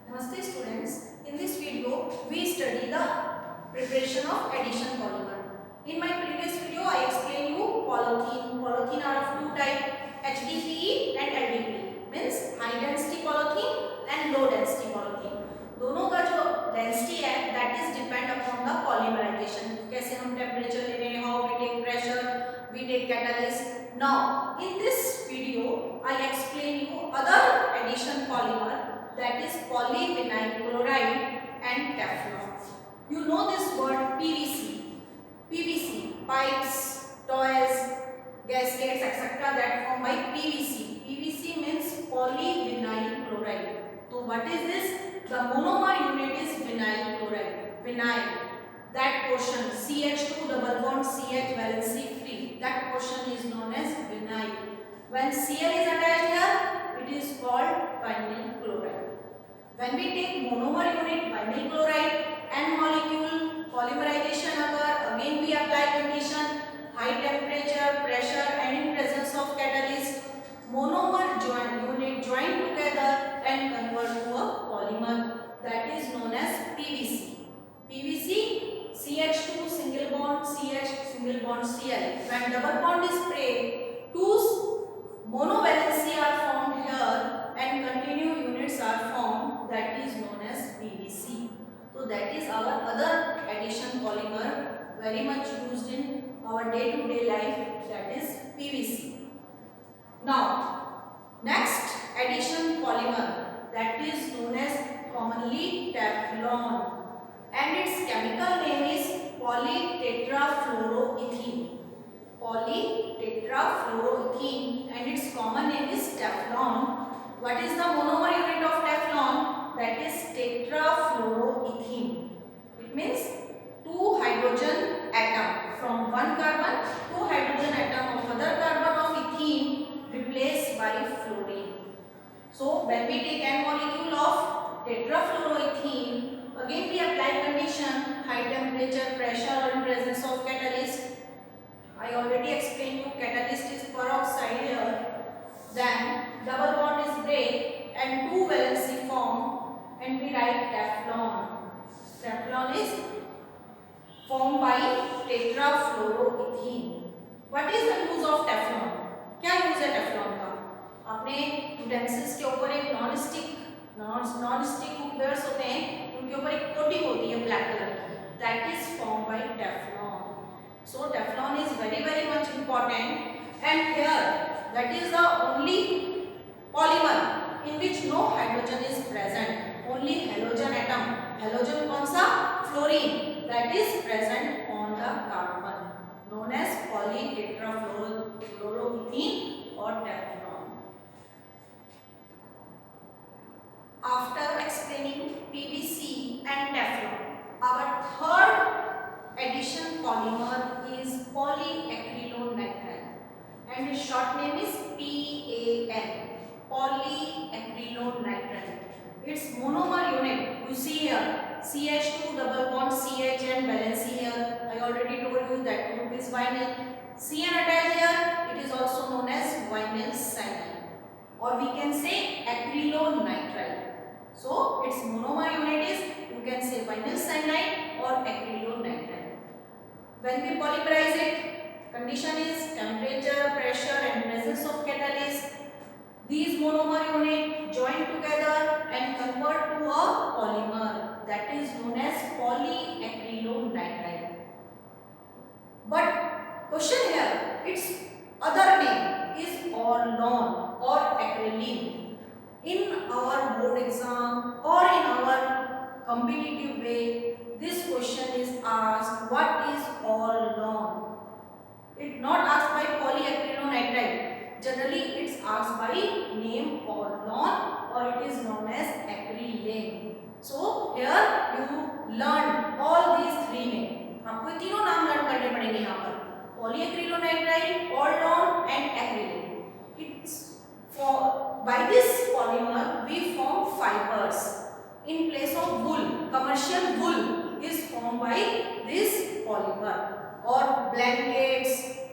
Namaste students. In this video, we study the preparation of addition polymer. In my previous video, I explained you polythene. Polythene are of two types, HDPE and LDPE. Means high density polythene and low density polythene. दोनों का जो density है, that is depend upon the polymerization. कैसे हम temperature ले रहे हैं, how we take pressure, we take catalyst. Now, in this video, I explain you other addition polymer, that is polyvinyl chloride and Teflon. You know this word PVC. PVC, pipes, toys, gaskets, etc. that formed by PVC. PVC means polyvinyl chloride. So what is this? The monomer unit is vinyl chloride. Vinyl. That portion CH2 double bond CH valency free. That portion is known as vinyl. When Cl is attached here, it is called vinyl chloride. When we take monomer unit vinyl chloride and molecule polymerization occur, again we apply condition high temperature, pressure and in presence of catalyst, monomer unit join together and convert to a polymer, that is known as PVC. PVC CH2 single bond CH single bond Cl. When double bond is break, two monovalency are formed here and continue units are formed, that is known as PVC. So that is our other addition polymer very much used in our day-to-day life, that is PVC. Now next addition polymer, that is known as commonly Teflon, and its chemical name is polytetrafluoroethene. Polytetrafluoroethene and its common name is Teflon. What is the monomer unit of Teflon? That is tetrafluoroethene. It means two hydrogen atom from one carbon, two hydrogen atom of other carbon of ethene replaced by fluorine. So when we take n molecule of tetrafluoroethene, again we apply condition high temperature, pressure or in presence of catalyst. I already explained you catalyst is peroxide here. Then double bond is break and two valency form and we write Teflon. Teflon is formed by tetrafluoroethene. What is the use of Teflon? क्या use है Teflon का? आपने utensils के ऊपर एक non stick cookwares होते हैं, उनके ऊपर एक कोटिंग होती है ब्लैक कलर की, that is form by Teflon. So Teflon is very much important and here that is the only polymer in which no hydrogen is present, only halogen atom. Halogen कौन सा? Fluorine, that is present on the carbon, known as polytetrafluoroethene or Teflon. After explaining PVC and Teflon, our third addition polymer is polyacrylonitrile and its short name is PAN, polyacrylonitrile. Its monomer unit you see here, CH2 double bond CH and valency here. I already told you that group is vinyl. Cn attached here, it is also known as vinyl cyanide, or we can say acrylonitrile. So its monomer unit is, you can say vinyl cyanide or acrylonitrile. When we polymerize it, condition is temperature, pressure and presence of catalyst. These monomer unit join together and convert to a polymer, that is known as polyacrylonitrile. But question here, its other name is Orlon or acrylic. In our board exam or in our competitive way, this question is asked, what is Orlon? It's not asked by polyacrylonitrile. Generally it's asked by name Orlon or it is known as acrylane. So here you learn all these three names. आपको ये तीनों नाम learn करने पड़ेंगे यहाँ पर, polyacrylonitrile, Orlon and acrylane. It's for by this polymer we form fibers in place of wool. Commercial wool is formed by this polymer, or blankets,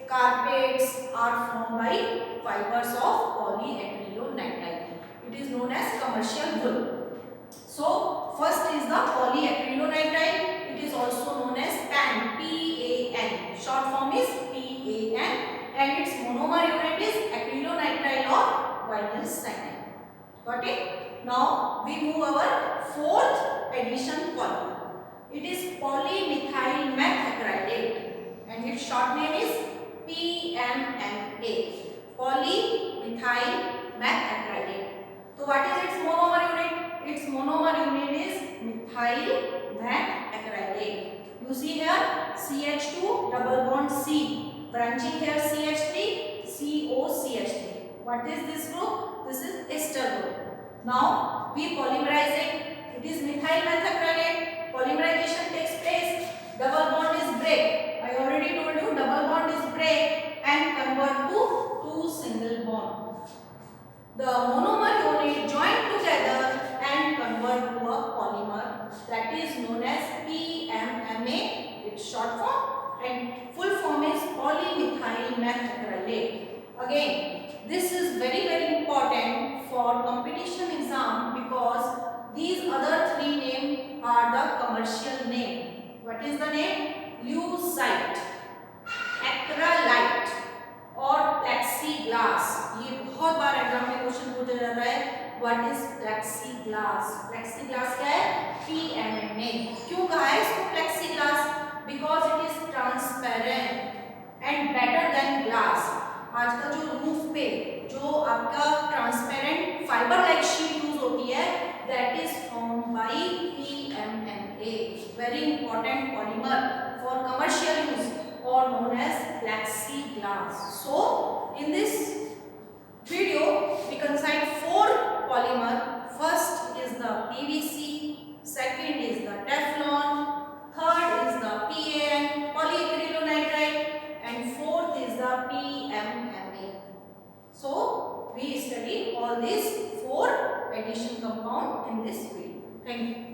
carpets are formed by fibers of polyacrylonitrile. It is known as commercial wool. So cardinal sign. Got it? Now we move our fourth addition polymer. It is polymethyl methacrylate and its short name is PMMA. Polymethyl methacrylate. So what is its monomer unit? Its monomer unit is methyl methacrylate. You see here CH2 double bond C, branching here CH3, COCH3. What is this group? This is ester group. Now we polymerize it. It is methyl methacrylate. Polymerization takes place. Double bond is break. I already told you double bond is break and convert to two single bond. The monomer unit join together and convert to a polymer that is known as PMMA. It's short form and full form is polymethyl methacrylate. Again, this is very important for competition exam because these other three names are the commercial name. What is the name? Lucite, acrylite और plexiglass. ये बहुत बार exam में question पूछा जाता है. What is plexiglass? Plexiglass क्या है? PMMA. क्यों कहा है इसको plexiglass? Because it is transparent and better than glass. आजकल जो रूफ पे जो आपका transparent fibre like sheet use होती है, that is formed by PMMA. Very important polymer for commercial use or known as plexiglass. So in this video we consider four polymer. First is the PVC, second is the Teflon, third is the PAN polyacrylonitrile and fourth is the PMMA. So we study all these four addition compound in this video. Thank you.